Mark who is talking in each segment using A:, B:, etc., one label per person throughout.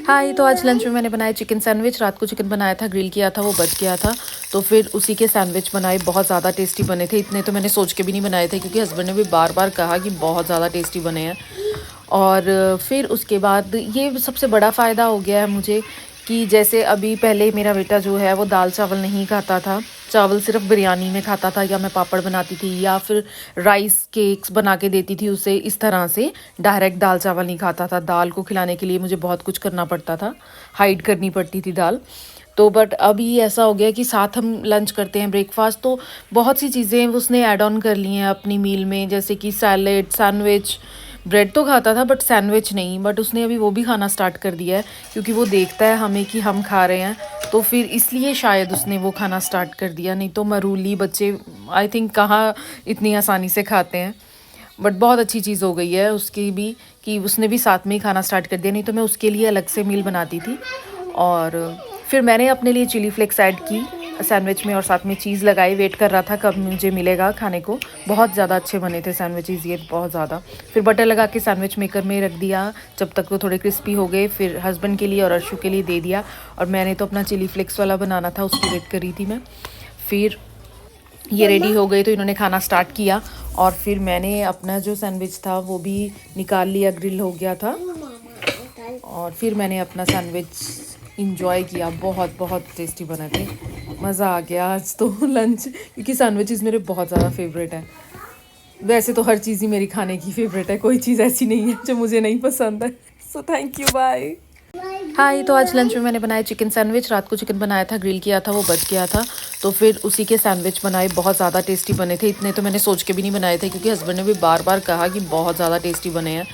A: हाय, तो आज लंच में मैंने बनाया चिकन सैंडविच। रात को चिकन बनाया था, ग्रिल किया था, वो बच गया था, तो फिर उसी के सैंडविच बनाए। बहुत ज़्यादा टेस्टी बने थे। इतने तो मैंने सोच के भी नहीं बनाए थे, क्योंकि हस्बैंड ने भी बार बार कहा कि बहुत ज़्यादा टेस्टी बने हैं। और फिर उसके बाद ये सबसे बड़ा फ़ायदा हो गया है मुझे कि जैसे अभी पहले मेरा बेटा जो है वो दाल चावल नहीं खाता था। चावल सिर्फ बिरयानी में खाता था, या मैं पापड़ बनाती थी या फिर राइस केक्स बना के देती थी उसे। इस तरह से डायरेक्ट दाल चावल नहीं खाता था। दाल को खिलाने के लिए मुझे बहुत कुछ करना पड़ता था, हाइड करनी पड़ती थी दाल। तो बट अभी ऐसा हो गया कि साथ हम लंच करते हैं, ब्रेकफास्ट, तो बहुत सी चीज़ें उसने ऐड ऑन कर ली हैं अपनी मील में, जैसे कि सैलेड, सैंडविच। ब्रेड तो खाता था बट सैंडविच नहीं, बट उसने अभी वो भी खाना स्टार्ट कर दिया है, क्योंकि वो देखता है हमें कि हम खा रहे हैं, तो फिर इसलिए शायद उसने वो खाना स्टार्ट कर दिया। नहीं तो मरूली बच्चे आई थिंक कहाँ इतनी आसानी से खाते हैं। बट बहुत अच्छी चीज़ हो गई है उसकी भी, कि उसने भी साथ में ही खाना स्टार्ट कर दिया। नहीं तो मैं उसके लिए अलग से मील बनाती थी। और फिर मैंने अपने लिए चिली फ्लेक्स ऐड की सैंडविच में, और साथ में चीज़ लगाई। वेट कर रहा था कब मुझे मिलेगा खाने को। बहुत ज़्यादा अच्छे बने थे सैंडविचेज़ ये, बहुत ज़्यादा। फिर बटर लगा के सैंडविच मेकर में रख दिया जब तक वो थोड़े क्रिस्पी हो गए। फिर हस्बैंड के लिए और अर्शु के लिए दे दिया। और मैंने तो अपना चिली फ्लेक्स वाला बनाना था, उसकी वेट कर रही थी मैं। फिर ये रेडी हो गए तो इन्होंने खाना स्टार्ट किया, और फिर मैंने अपना जो सैंडविच था वो भी निकाल लिया, ग्रिल हो गया था। और फिर मैंने अपना सैंडविच इंजॉय किया। बहुत बहुत टेस्टी बने थे, मज़ा आ गया आज तो लंच, क्योंकि सैंडविचेस मेरे बहुत ज़्यादा फेवरेट हैं। वैसे तो हर चीज़ ही मेरी खाने की फेवरेट है, कोई चीज़ ऐसी नहीं है जो मुझे नहीं पसंद है। So thank you, bye. Hi, तो आज लंच में मैंने बनाया चिकन सैंडविच। रात को चिकन बनाया था, ग्रिल किया था, वो बच गया था, तो फिर उसी के सैंडविच बनाए। बहुत ज़्यादा टेस्टी बने थे। इतने तो मैंने सोच के भी नहीं बनाए थे, क्योंकि हस्बैंड ने भी बार बार कहा कि बहुत ज़्यादा टेस्टी बने हैं।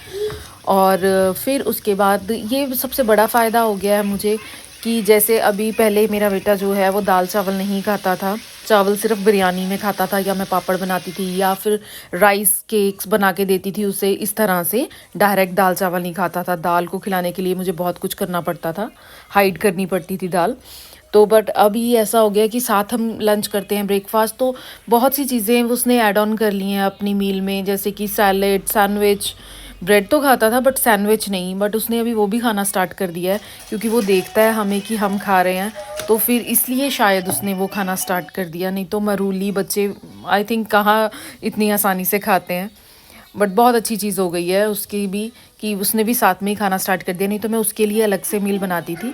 A: और फिर उसके बाद ये सबसे बड़ा फ़ायदा हो गया है मुझे कि जैसे अभी पहले मेरा बेटा जो है वो दाल चावल नहीं खाता था। चावल सिर्फ बिरयानी में खाता था, या मैं पापड़ बनाती थी या फिर राइस केक्स बना के देती थी उसे। इस तरह से डायरेक्ट दाल चावल नहीं खाता था। दाल को खिलाने के लिए मुझे बहुत कुछ करना पड़ता था, हाइड करनी पड़ती थी दाल। तो बट अभी ऐसा हो गया कि साथ हम लंच करते हैं, ब्रेकफास्ट, तो बहुत सी चीज़ें उसने ऐड ऑन कर ली हैं अपनी मील में, जैसे कि सैलेड, सैंडविच। ब्रेड तो खाता था बट सैंडविच नहीं, बट उसने अभी वो भी खाना स्टार्ट कर दिया है, क्योंकि वो देखता है हमें कि हम खा रहे हैं, तो फिर इसलिए शायद उसने वो खाना स्टार्ट कर दिया। नहीं तो मरूली बच्चे आई थिंक कहाँ इतनी आसानी से खाते हैं। बट बहुत अच्छी चीज़ हो गई है उसकी भी, कि उसने भी साथ में ही खाना स्टार्ट कर दिया। नहीं तो मैं उसके लिए अलग से मील बनाती थी।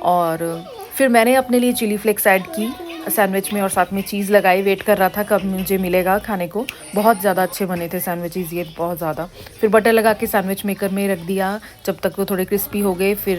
A: और फिर मैंने अपने लिए चिली फ्लेक्स ऐड की सैंडविच में, और साथ में चीज़ लगाई। वेट कर रहा था कब मुझे मिलेगा खाने को। बहुत ज़्यादा अच्छे बने थे सैंडविचेज़ ये, बहुत ज़्यादा। फिर बटर लगा के सैंडविच मेकर में रख दिया जब तक वो थोड़े क्रिस्पी हो गए। फिर